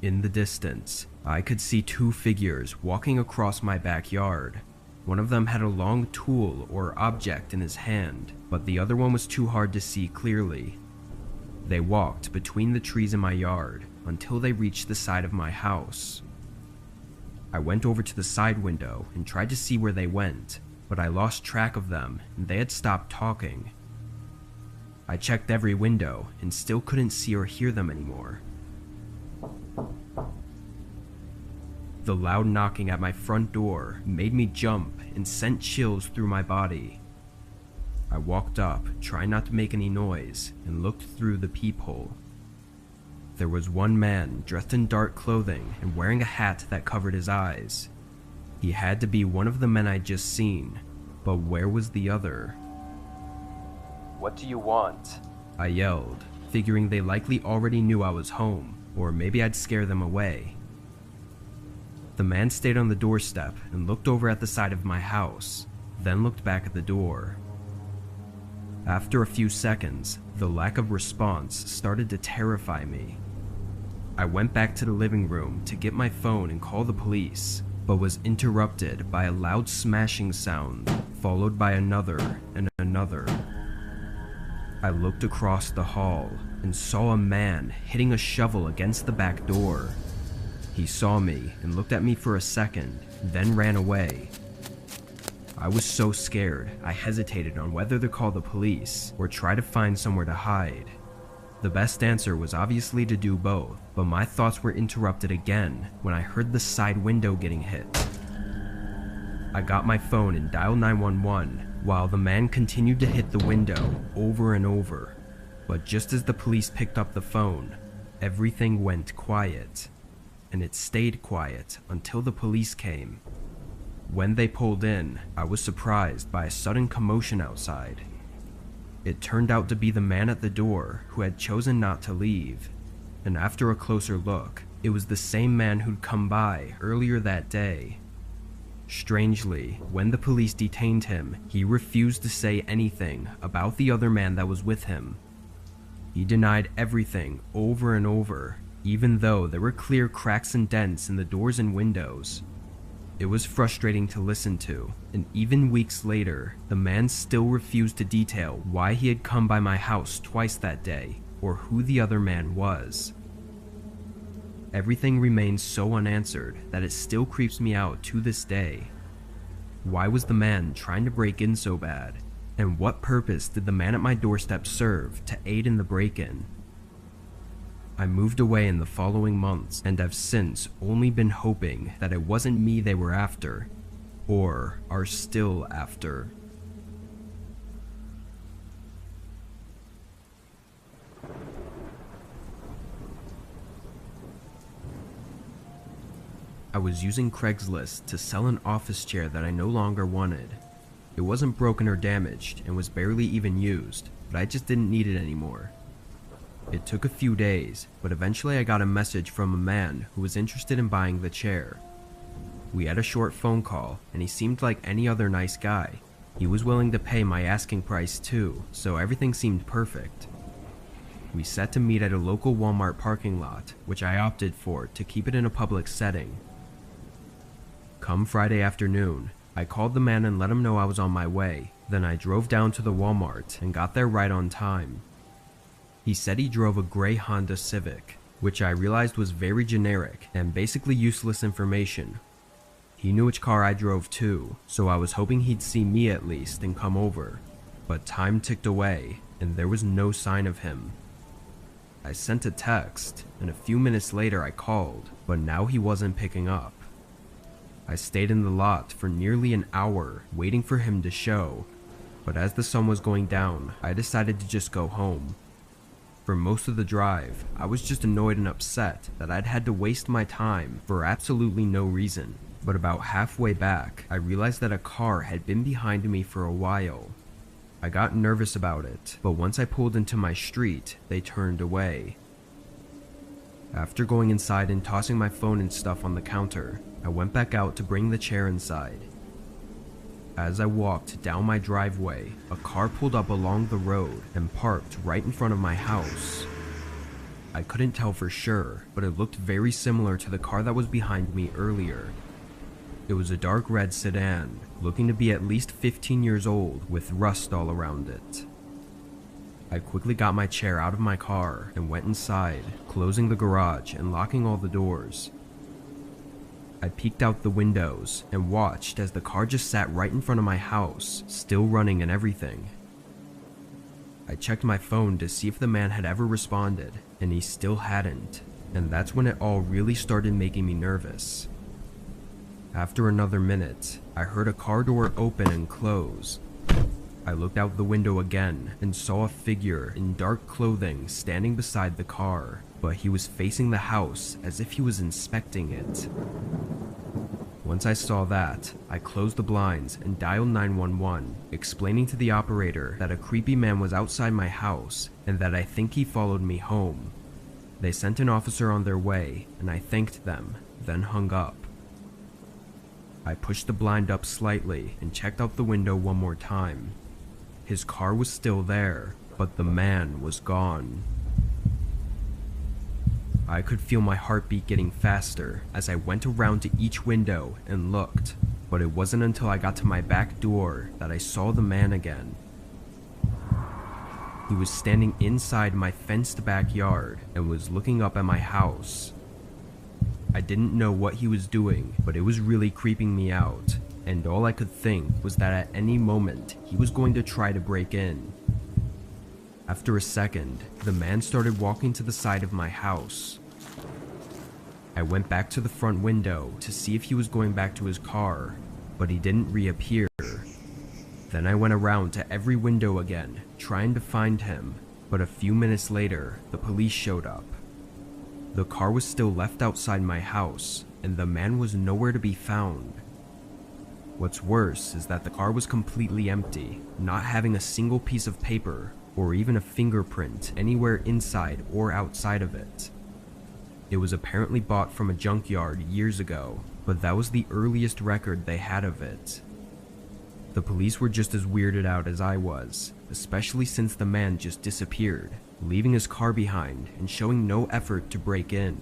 In the distance, I could see 2 figures walking across my backyard. One of them had a long tool or object in his hand, but the other one was too hard to see clearly. They walked between the trees in my yard until they reached the side of my house. I went over to the side window and tried to see where they went, but I lost track of them and they had stopped talking. I checked every window and still couldn't see or hear them anymore. The loud knocking at my front door made me jump and sent chills through my body. I walked up, trying not to make any noise, and looked through the peephole. There was one man dressed in dark clothing and wearing a hat that covered his eyes. He had to be one of the men I'd just seen, but where was the other? "What do you want?" I yelled, figuring they likely already knew I was home, or maybe I'd scare them away. The man stayed on the doorstep and looked over at the side of my house, then looked back at the door. After a few seconds, the lack of response started to terrify me. I went back to the living room to get my phone and call the police, but was interrupted by a loud smashing sound, followed by another and another. I looked across the hall and saw a man hitting a shovel against the back door. He saw me and looked at me for a second, then ran away. I was so scared, I hesitated on whether to call the police or try to find somewhere to hide. The best answer was obviously to do both, but my thoughts were interrupted again when I heard the side window getting hit. I got my phone and dialed 911 while the man continued to hit the window over and over. But just as the police picked up the phone, everything went quiet. And it stayed quiet until the police came. When they pulled in, I was surprised by a sudden commotion outside. It turned out to be the man at the door who had chosen not to leave, and after a closer look, it was the same man who'd come by earlier that day. Strangely, when the police detained him, he refused to say anything about the other man that was with him. He denied everything over and over, even though there were clear cracks and dents in the doors and windows. It was frustrating to listen to, and even weeks later, the man still refused to detail why he had come by my house twice that day, or who the other man was. Everything remains so unanswered that it still creeps me out to this day. Why was the man trying to break in so bad? And what purpose did the man at my doorstep serve to aid in the break-in? I moved away in the following months and have since only been hoping that it wasn't me they were after, or are still after. I was using Craigslist to sell an office chair that I no longer wanted. It wasn't broken or damaged and was barely even used, but I just didn't need it anymore. It took a few days, but eventually I got a message from a man who was interested in buying the chair. We had a short phone call, and he seemed like any other nice guy. He was willing to pay my asking price too, so everything seemed perfect. We set to meet at a local Walmart parking lot, which I opted for to keep it in a public setting. Come Friday afternoon, I called the man and let him know I was on my way. Then I drove down to the Walmart and got there right on time. He said he drove a gray Honda Civic, which I realized was very generic and basically useless information. He knew which car I drove too, so I was hoping he'd see me at least and come over. But time ticked away, and there was no sign of him. I sent a text, and a few minutes later I called, but now he wasn't picking up. I stayed in the lot for nearly an hour waiting for him to show, but as the sun was going down, I decided to just go home. For most of the drive, I was just annoyed and upset that I'd had to waste my time for absolutely no reason. But about halfway back, I realized that a car had been behind me for a while. I got nervous about it, but once I pulled into my street, they turned away. After going inside and tossing my phone and stuff on the counter, I went back out to bring the chair inside. As I walked down my driveway, a car pulled up along the road and parked right in front of my house. I couldn't tell for sure, but it looked very similar to the car that was behind me earlier. It was a dark red sedan, looking to be at least 15 years old with rust all around it. I quickly got my chair out of my car and went inside, closing the garage and locking all the doors. I peeked out the windows and watched as the car just sat right in front of my house, still running and everything. I checked my phone to see if the man had ever responded, and he still hadn't, and that's when it all really started making me nervous. After another minute, I heard a car door open and close. I looked out the window again and saw a figure in dark clothing standing beside the car, but he was facing the house as if he was inspecting it. Once I saw that, I closed the blinds and dialed 911, explaining to the operator that a creepy man was outside my house and that I think he followed me home. They sent an officer on their way, and I thanked them, then hung up. I pushed the blind up slightly and checked out the window one more time. His car was still there, but the man was gone. I could feel my heartbeat getting faster as I went around to each window and looked, but it wasn't until I got to my back door that I saw the man again. He was standing inside my fenced backyard and was looking up at my house. I didn't know what he was doing, but it was really creeping me out, and all I could think was that at any moment he was going to try to break in. After a second, the man started walking to the side of my house. I went back to the front window to see if he was going back to his car, but he didn't reappear. Then I went around to every window again, trying to find him, but a few minutes later, the police showed up. The car was still left outside my house, and the man was nowhere to be found. What's worse is that the car was completely empty, not having a single piece of paper or even a fingerprint anywhere inside or outside of it. It was apparently bought from a junkyard years ago, but that was the earliest record they had of it. The police were just as weirded out as I was, especially since the man just disappeared, leaving his car behind and showing no effort to break in.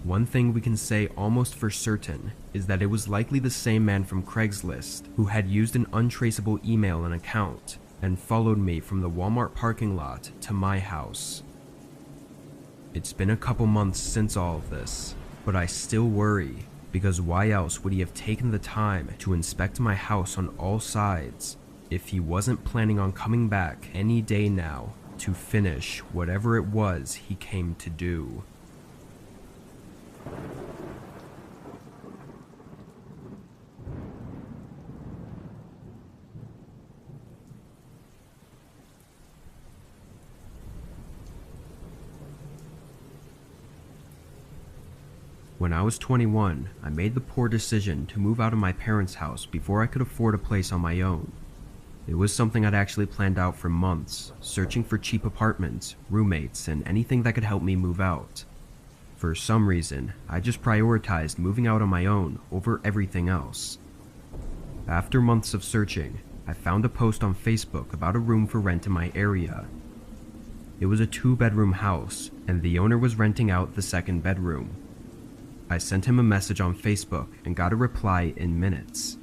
One thing we can say almost for certain is that it was likely the same man from Craigslist who had used an untraceable email and account and followed me from the Walmart parking lot to my house. It's been a couple months since all of this, but I still worry, because why else would he have taken the time to inspect my house on all sides if he wasn't planning on coming back any day now to finish whatever it was he came to do? When I was 21, I made the poor decision to move out of my parents' house before I could afford a place on my own. It was something I'd actually planned out for months, searching for cheap apartments, roommates, and anything that could help me move out. For some reason, I just prioritized moving out on my own over everything else. After months of searching, I found a post on Facebook about a room for rent in my area. It was a 2-bedroom house, and the owner was renting out the second bedroom. I sent him a message on Facebook and got a reply in minutes.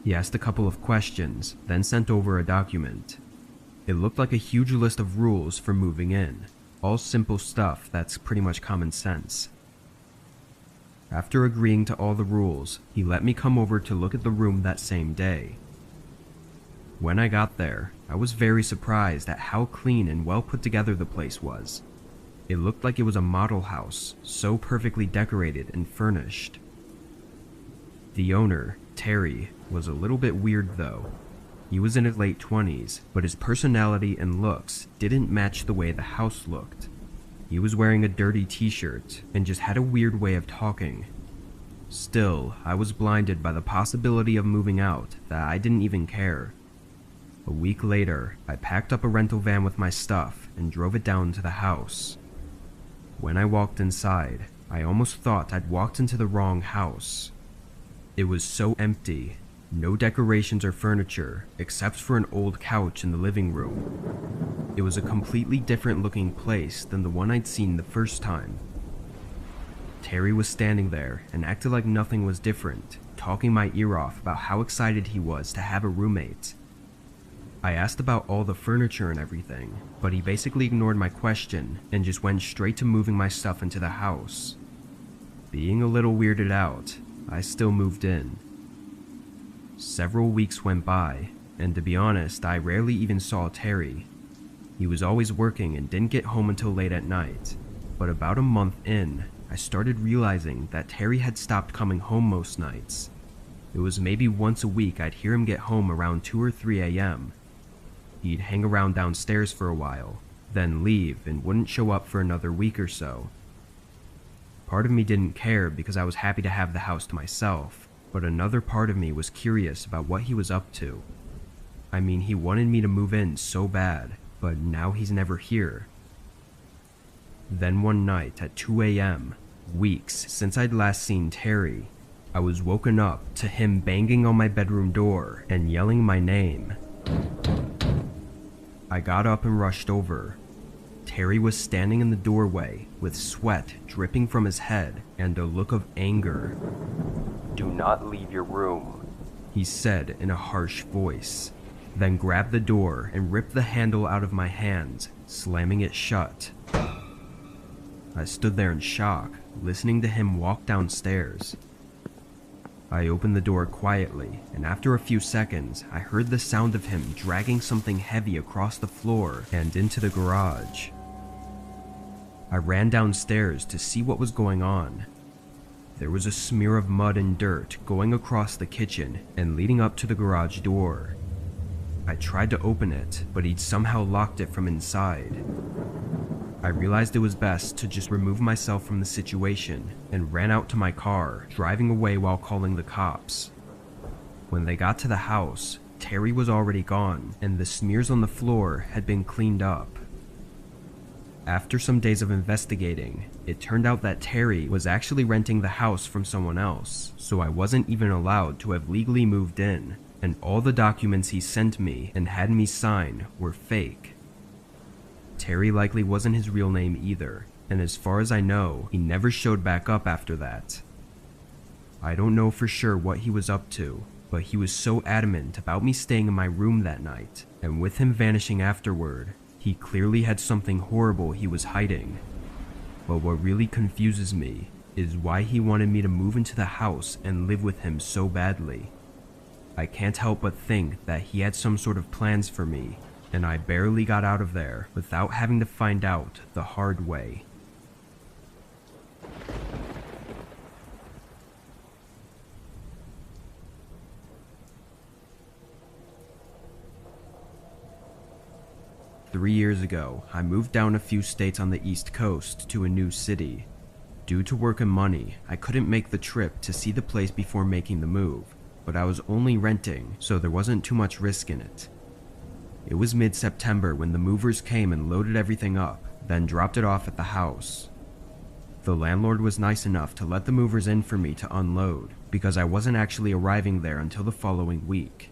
He asked a couple of questions, then sent over a document. It looked like a huge list of rules for moving in, all simple stuff that's pretty much common sense. After agreeing to all the rules, he let me come over to look at the room that same day. When I got there, I was very surprised at how clean and well put together the place was. It looked like it was a model house, so perfectly decorated and furnished. The owner, Terry, was a little bit weird though. He was in his late 20s, but his personality and looks didn't match the way the house looked. He was wearing a dirty t-shirt and just had a weird way of talking. Still, I was blinded by the possibility of moving out that I didn't even care. A week later, I packed up a rental van with my stuff and drove it down to the house. When I walked inside, I almost thought I'd walked into the wrong house. It was so empty, no decorations or furniture except for an old couch in the living room. It was a completely different looking place than the one I'd seen the first time. Terry was standing there and acted like nothing was different, talking my ear off about how excited he was to have a roommate. I asked about all the furniture and everything, but he basically ignored my question and just went straight to moving my stuff into the house. Being a little weirded out, I still moved in. Several weeks went by, and to be honest, I rarely even saw Terry. He was always working and didn't get home until late at night, but about a month in, I started realizing that Terry had stopped coming home most nights. It was maybe once a week I'd hear him get home around 2 or 3 a.m. He'd hang around downstairs for a while, then leave and wouldn't show up for another week or so. Part of me didn't care because I was happy to have the house to myself, but another part of me was curious about what he was up to. I mean, he wanted me to move in so bad, but now he's never here. Then one night at 2 a.m., weeks since I'd last seen Terry, I was woken up to him banging on my bedroom door and yelling my name. I got up and rushed over. Terry was standing in the doorway with sweat dripping from his head and a look of anger. "Do not leave your room," he said in a harsh voice, then grabbed the door and ripped the handle out of my hand, slamming it shut. I stood there in shock, listening to him walk downstairs. I opened the door quietly, and after a few seconds, I heard the sound of him dragging something heavy across the floor and into the garage. I ran downstairs to see what was going on. There was a smear of mud and dirt going across the kitchen and leading up to the garage door. I tried to open it, but he'd somehow locked it from inside. I realized it was best to just remove myself from the situation and ran out to my car, driving away while calling the cops. When they got to the house, Terry was already gone and the smears on the floor had been cleaned up. After some days of investigating, it turned out that Terry was actually renting the house from someone else, so I wasn't even allowed to have legally moved in, and all the documents he sent me and had me sign were fake. Terry likely wasn't his real name either, and as far as I know, he never showed back up after that. I don't know for sure what he was up to, but he was so adamant about me staying in my room that night, and with him vanishing afterward, he clearly had something horrible he was hiding. But what really confuses me is why he wanted me to move into the house and live with him so badly. I can't help but think that he had some sort of plans for me, and I barely got out of there without having to find out the hard way. Three years ago, I moved down a few states on the East Coast to a new city. Due to work and money, I couldn't make the trip to see the place before making the move, but I was only renting, so there wasn't too much risk in it. It was mid-September when the movers came and loaded everything up, then dropped it off at the house. The landlord was nice enough to let the movers in for me to unload, because I wasn't actually arriving there until the following week.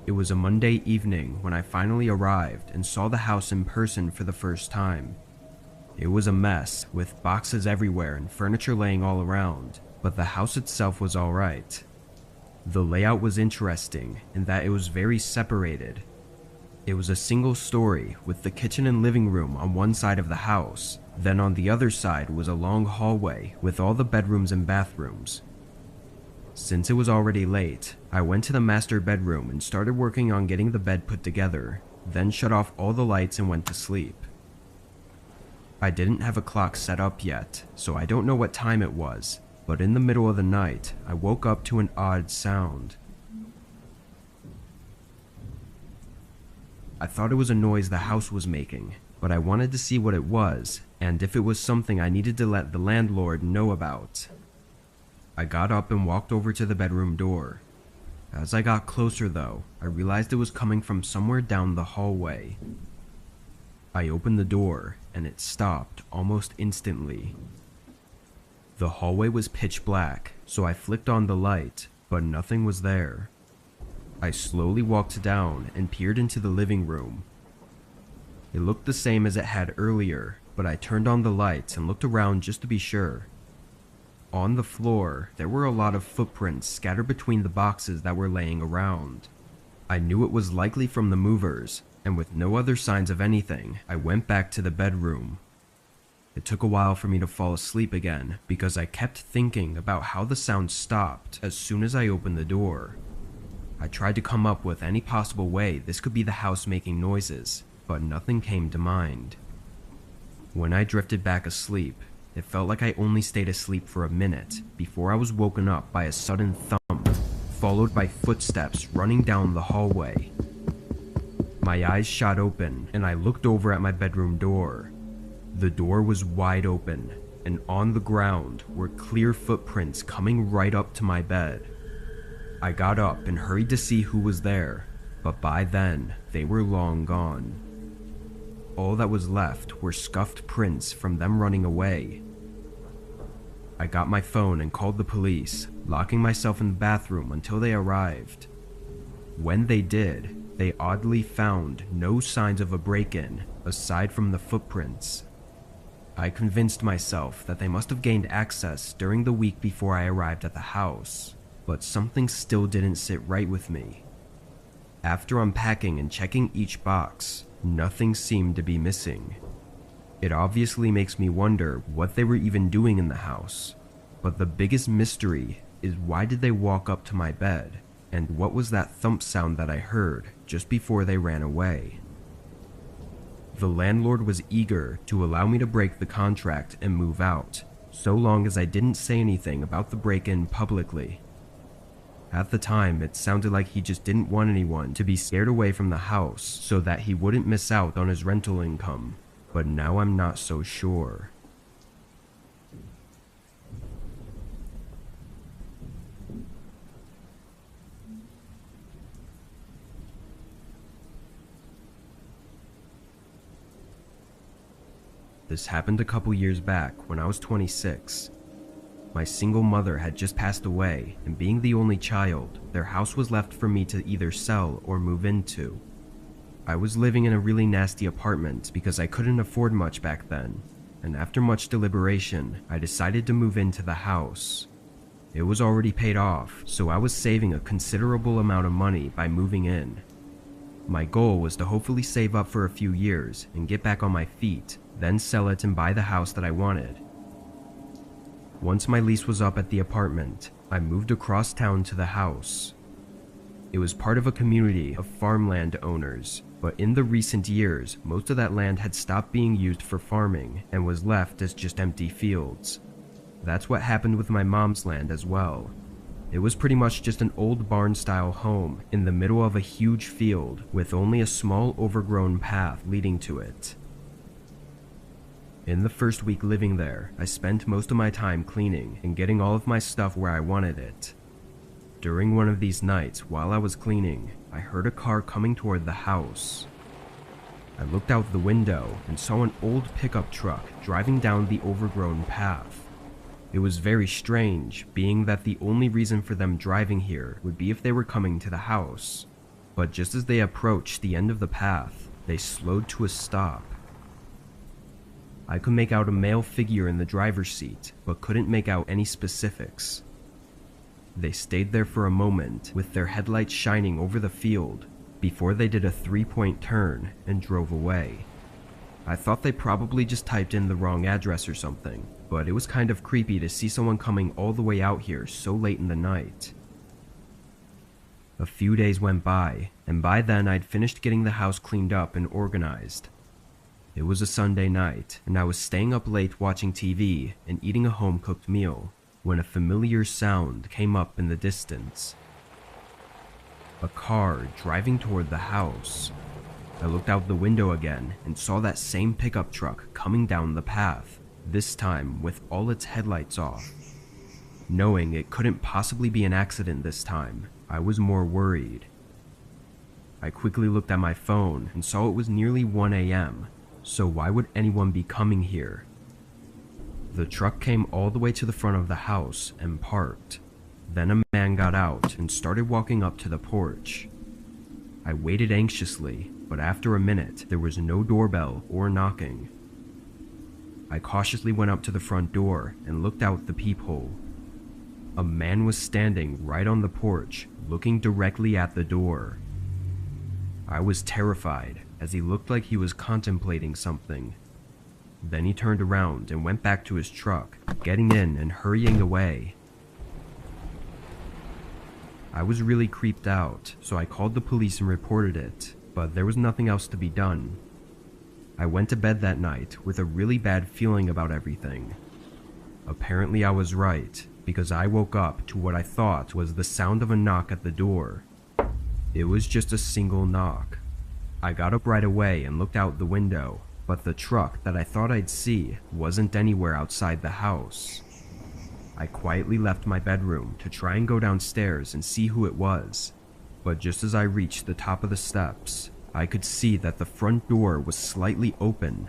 It was a Monday evening when I finally arrived and saw the house in person for the first time. It was a mess, with boxes everywhere and furniture laying all around, but the house itself was alright. The layout was interesting in that it was very separated. It was a single story with the kitchen and living room on one side of the house, then on the other side was a long hallway with all the bedrooms and bathrooms. Since it was already late, I went to the master bedroom and started working on getting the bed put together, then shut off all the lights and went to sleep. I didn't have a clock set up yet, so I don't know what time it was, but in the middle of the night, I woke up to an odd sound. I thought it was a noise the house was making, but I wanted to see what it was, and if it was something I needed to let the landlord know about. I got up and walked over to the bedroom door. As I got closer though, I realized it was coming from somewhere down the hallway. I opened the door, and it stopped almost instantly. The hallway was pitch black, so I flicked on the light, but nothing was there. I slowly walked down and peered into the living room. It looked the same as it had earlier, but I turned on the lights and looked around just to be sure. On the floor, there were a lot of footprints scattered between the boxes that were laying around. I knew it was likely from the movers, and with no other signs of anything, I went back to the bedroom. It took a while for me to fall asleep again because I kept thinking about how the sound stopped as soon as I opened the door. I tried to come up with any possible way this could be the house making noises, but nothing came to mind. When I drifted back asleep, it felt like I only stayed asleep for a minute before I was woken up by a sudden thump, followed by footsteps running down the hallway. My eyes shot open and I looked over at my bedroom door. The door was wide open, and on the ground were clear footprints coming right up to my bed. I got up and hurried to see who was there, but by then, they were long gone. All that was left were scuffed prints from them running away. I got my phone and called the police, locking myself in the bathroom until they arrived. When they did, they oddly found no signs of a break-in aside from the footprints. I convinced myself that they must have gained access during the week before I arrived at the house, but something still didn't sit right with me. After unpacking and checking each box, nothing seemed to be missing. It obviously makes me wonder what they were even doing in the house, but the biggest mystery is why did they walk up to my bed, and what was that thump sound that I heard just before they ran away? The landlord was eager to allow me to break the contract and move out, so long as I didn't say anything about the break-in publicly. At the time, it sounded like he just didn't want anyone to be scared away from the house so that he wouldn't miss out on his rental income, but now I'm not so sure. This happened a couple years back when I was 26. My single mother had just passed away, and being the only child, their house was left for me to either sell or move into. I was living in a really nasty apartment because I couldn't afford much back then, and after much deliberation, I decided to move into the house. It was already paid off, so I was saving a considerable amount of money by moving in. My goal was to hopefully save up for a few years and get back on my feet, then sell it and buy the house that I wanted. Once my lease was up at the apartment, I moved across town to the house. It was part of a community of farmland owners, but in the recent years, most of that land had stopped being used for farming and was left as just empty fields. That's what happened with my mom's land as well. It was pretty much just an old barn-style home in the middle of a huge field with only a small overgrown path leading to it. In the first week living there, I spent most of my time cleaning and getting all of my stuff where I wanted it. During one of these nights, while I was cleaning, I heard a car coming toward the house. I looked out the window and saw an old pickup truck driving down the overgrown path. It was very strange, being that the only reason for them driving here would be if they were coming to the house. But just as they approached the end of the path, they slowed to a stop. I could make out a male figure in the driver's seat, but couldn't make out any specifics. They stayed there for a moment, with their headlights shining over the field, before they did a 3-point turn and drove away. I thought they probably just typed in the wrong address or something, but it was kind of creepy to see someone coming all the way out here so late in the night. A few days went by, and by then I'd finished getting the house cleaned up and organized. It was a Sunday night, and I was staying up late watching TV and eating a home-cooked meal when a familiar sound came up in the distance. A car driving toward the house. I looked out the window again and saw that same pickup truck coming down the path, this time with all its headlights off. Knowing it couldn't possibly be an accident this time, I was more worried. I quickly looked at my phone and saw it was nearly 1 a.m., so why would anyone be coming here? The truck came all the way to the front of the house and parked. Then a man got out and started walking up to the porch. I waited anxiously, but after a minute, there was no doorbell or knocking. I cautiously went up to the front door and looked out the peephole. A man was standing right on the porch, looking directly at the door. I was terrified, as he looked like he was contemplating something. Then he turned around and went back to his truck, getting in and hurrying away. I was really creeped out, so I called the police and reported it, but there was nothing else to be done. I went to bed that night with a really bad feeling about everything. Apparently I was right, because I woke up to what I thought was the sound of a knock at the door. It was just a single knock. I got up right away and looked out the window, but the truck that I thought I'd see wasn't anywhere outside the house. I quietly left my bedroom to try and go downstairs and see who it was, but just as I reached the top of the steps, I could see that the front door was slightly open.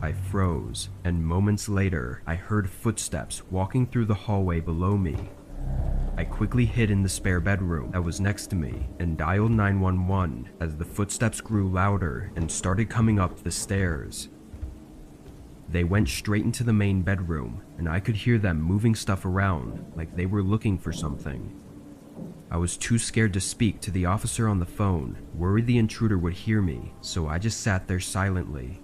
I froze, and moments later, I heard footsteps walking through the hallway below me. I quickly hid in the spare bedroom that was next to me and dialed 911 as the footsteps grew louder and started coming up the stairs. They went straight into the main bedroom, and I could hear them moving stuff around like they were looking for something. I was too scared to speak to the officer on the phone, worried the intruder would hear me, so I just sat there silently.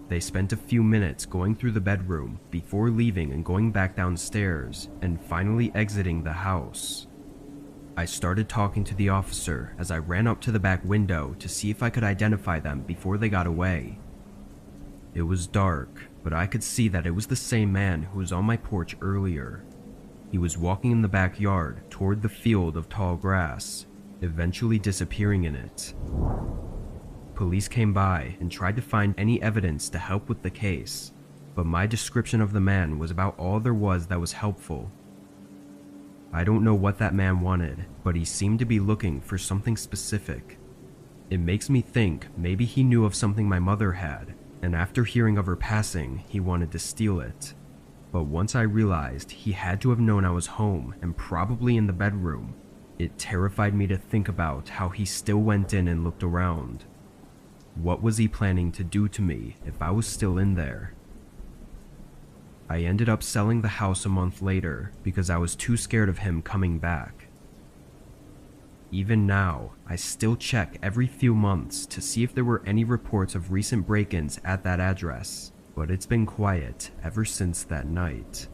They spent a few minutes going through the bedroom before leaving and going back downstairs and finally exiting the house. I started talking to the officer as I ran up to the back window to see if I could identify them before they got away. It was dark, but I could see that it was the same man who was on my porch earlier. He was walking in the backyard toward the field of tall grass, eventually disappearing in it. Police came by and tried to find any evidence to help with the case, but my description of the man was about all there was that was helpful. I don't know what that man wanted, but he seemed to be looking for something specific. It makes me think maybe he knew of something my mother had, and after hearing of her passing, he wanted to steal it. But once I realized he had to have known I was home and probably in the bedroom, it terrified me to think about how he still went in and looked around. What was he planning to do to me if I was still in there? I ended up selling the house a month later because I was too scared of him coming back. Even now, I still check every few months to see if there were any reports of recent break-ins at that address, but it's been quiet ever since that night.